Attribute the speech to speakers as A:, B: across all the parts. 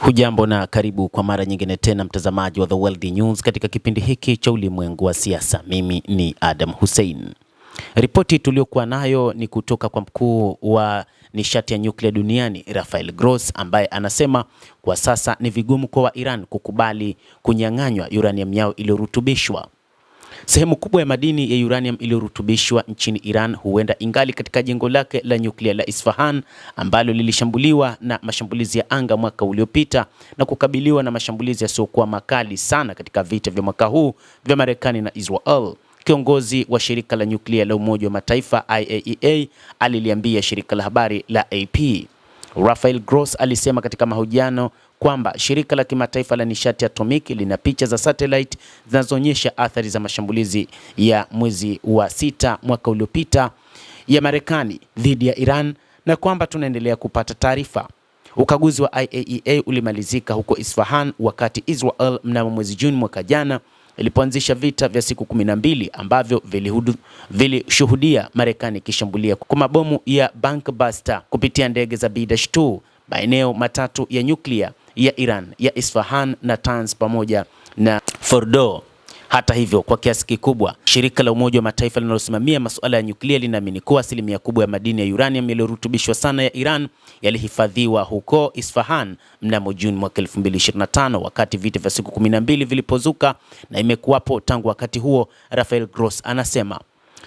A: Hujambo na karibu kwa mara nyingine tena mtazamaji wa The World News katika kipindi hiki cha ulimwengu wa siasa. Mimi ni Adam Hussein. Ripoti tuliyokuwa nayo ni kutoka kwa mkuu wa nishati ya nyuklia duniani Rafael Grossi, ambaye anasema kwa sasa ni vigumu kwa Iran kukubali kunyang'anywa uranium yao iliyorutubishwa. Sehemu kubwa ya madini ya uranium iliyorutubishwa nchini Iran huenda ingali katika jengo lake la nyuklia la Isfahan ambalo lilishambuliwa na mashambulizi ya anga mwaka uliopita na kukabiliwa na mashambulizi yasiyokuwa makali sana katika vita vya mwaka huu vya Marekani na Israel. Kiongozi wa shirika la nyuklia la Umoja wa Mataifa IAEA aliliambia shirika la habari la AP. Rafael Grossi alisema katika mahojiano kwamba shirika la kimataifa la nishati atomiki lina picha za satellite zinazoonyesha athari za mashambulizi ya mwezi wa 6 mwaka uliopita ya Marekani dhidi ya Iran na kwamba tunaendelea kupata taarifa. Ukaguzi wa IAEA ulimalizika huko Isfahan wakati Israel mnamo mwezi Juni mwaka jana ilipoanzisha vita vya siku 12 ambavyo vilishuhudia Marekani ikishambulia kwa mabomu ya Buster kupitia ndege za B-2 maeneo matatu ya nyuklia ya Iran ya Isfahan, Natanz pamoja na Fordo. Hata hivyo, kwa kiasi kikubwa shirika la Umoja wa Mataifa linalosimamia masuala ya nyuklia linaamini kuwa asilimia kubwa ya madini ya uranium yaliyorutubishwa sana ya Iran yalihifadhiwa huko Isfahan mnamo Juni mwaka 2025 wakati vita vya siku 12 vilipozuka na imekuwapo tangu wakati huo. Rafael Grossi anasema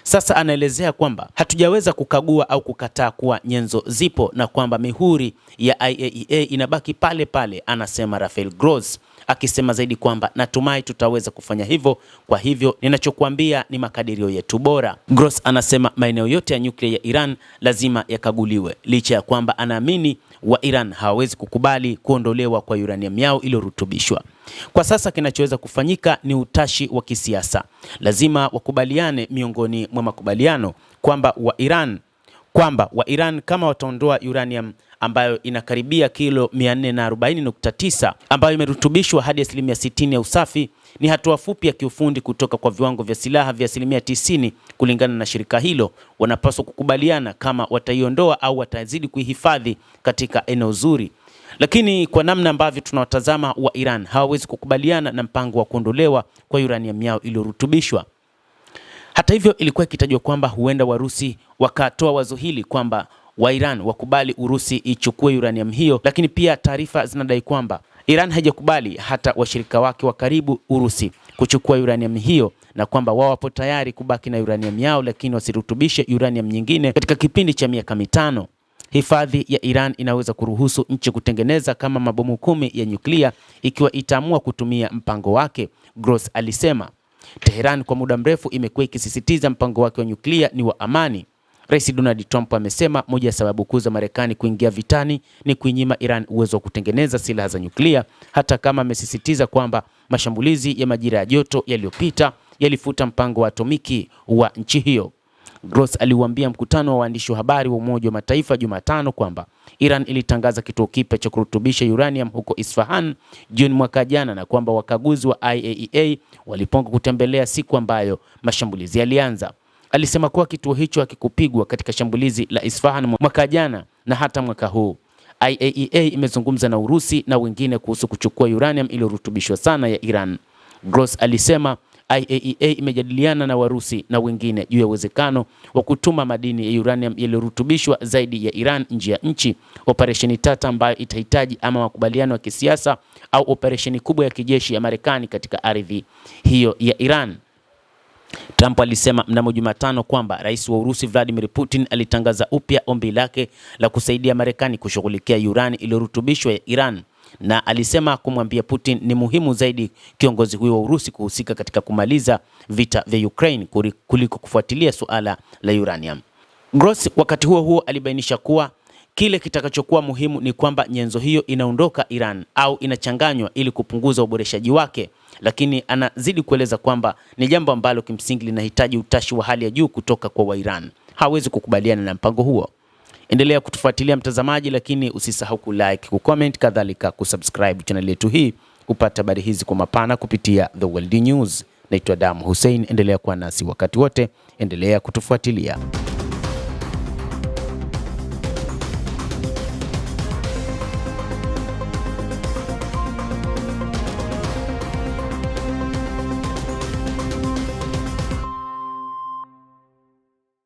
A: sasa anaelezea kwamba hatujaweza kukagua au kukataa kuwa nyenzo zipo na kwamba mihuri ya IAEA inabaki pale pale, anasema Rafael Grossi, akisema zaidi kwamba natumai tutaweza kufanya hivyo, kwa hivyo ninachokuambia ni makadirio yetu bora. Grossi anasema maeneo yote ya nyuklia ya Iran lazima yakaguliwe, licha ya kwamba anaamini wa Iran hawawezi kukubali kuondolewa kwa uranium yao iliyorutubishwa. Kwa sasa kinachoweza kufanyika ni utashi wa kisiasa. Lazima wakubaliane miongoni mwa makubaliano kwamba wa Iran kama wataondoa uranium ambayo inakaribia kilo 440.9 ambayo imerutubishwa hadi 60% ya usafi, ni hatua fupi ya kiufundi kutoka kwa viwango vya silaha vya 90% kulingana na shirika hilo. Wanapaswa kukubaliana kama wataiondoa au watazidi kuihifadhi katika eneo zuri. Lakini kwa namna ambavyo tunawatazama wa Iran hawawezi kukubaliana na mpango wa kuondolewa kwa uranium yao iliyorutubishwa. Hata hivyo, ilikuwa ikitajwa kwamba huenda Warusi wakatoa wazo hili kwamba wa Iran wakubali Urusi ichukue uranium hiyo, lakini pia taarifa zinadai kwamba Iran haijakubali hata washirika wake wa karibu Urusi kuchukua uranium hiyo na kwamba wao wapo tayari kubaki na uranium yao lakini wasirutubishe uranium nyingine katika kipindi cha miaka 5. Hifadhi ya Iran inaweza kuruhusu nchi kutengeneza kama mabomu 10 ya nyuklia ikiwa itaamua kutumia mpango wake, Grossi alisema. Tehran kwa muda mrefu imekuwa ikisisitiza mpango wake wa nyuklia ni wa amani. Rais Donald Trump amesema moja ya sababu kuu za Marekani kuingia vitani ni kuinyima Iran uwezo wa kutengeneza silaha za nyuklia, hata kama amesisitiza kwamba mashambulizi ya majira ya joto yaliyopita yalifuta mpango wa atomiki wa nchi hiyo. Grossi aliuambia mkutano wa waandishi wa habari wa Umoja wa Mataifa Jumatano kwamba Iran ilitangaza kituo kipya cha kurutubisha uranium huko Isfahan Juni mwaka jana na kwamba wakaguzi wa IAEA walipanga kutembelea siku ambayo mashambulizi yalianza. Alisema kuwa kituo hicho hakikupigwa katika shambulizi la Isfahan mwaka jana na hata mwaka huu. IAEA imezungumza na Urusi na wengine kuhusu kuchukua uranium iliyorutubishwa sana ya Iran. Grossi alisema IAEA imejadiliana na Warusi na wengine juu ya uwezekano wa kutuma madini ya uranium yaliyorutubishwa zaidi ya Iran nje ya nchi, operesheni tata ambayo itahitaji ama makubaliano ya kisiasa au operesheni kubwa ya kijeshi ya Marekani katika ardhi hiyo ya Iran. Trump alisema mnamo Jumatano kwamba rais wa Urusi Vladimir Putin alitangaza upya ombi lake la kusaidia Marekani kushughulikia urani iliyorutubishwa ya Iran, na alisema kumwambia Putin ni muhimu zaidi kiongozi huyo wa Urusi kuhusika katika kumaliza vita vya Ukraine kuliko kufuatilia suala la uranium. Grossi wakati huo alibainisha kuwa kile kitakachokuwa muhimu ni kwamba nyenzo hiyo inaondoka Iran au inachanganywa ili kupunguza uboreshaji wake, lakini anazidi kueleza kwamba ni jambo ambalo kimsingi linahitaji utashi wa hali ya juu kutoka kwa Wairan. Hawezi kukubaliana na mpango huo. Endelea kutufuatilia mtazamaji, lakini usisahau kulike, kucomment, kadhalika kusubscribe channel yetu hii kupata habari hizi kwa mapana kupitia The World News. Naitwa Adam Hussein, endelea kuwa nasi wakati wote, endelea kutufuatilia.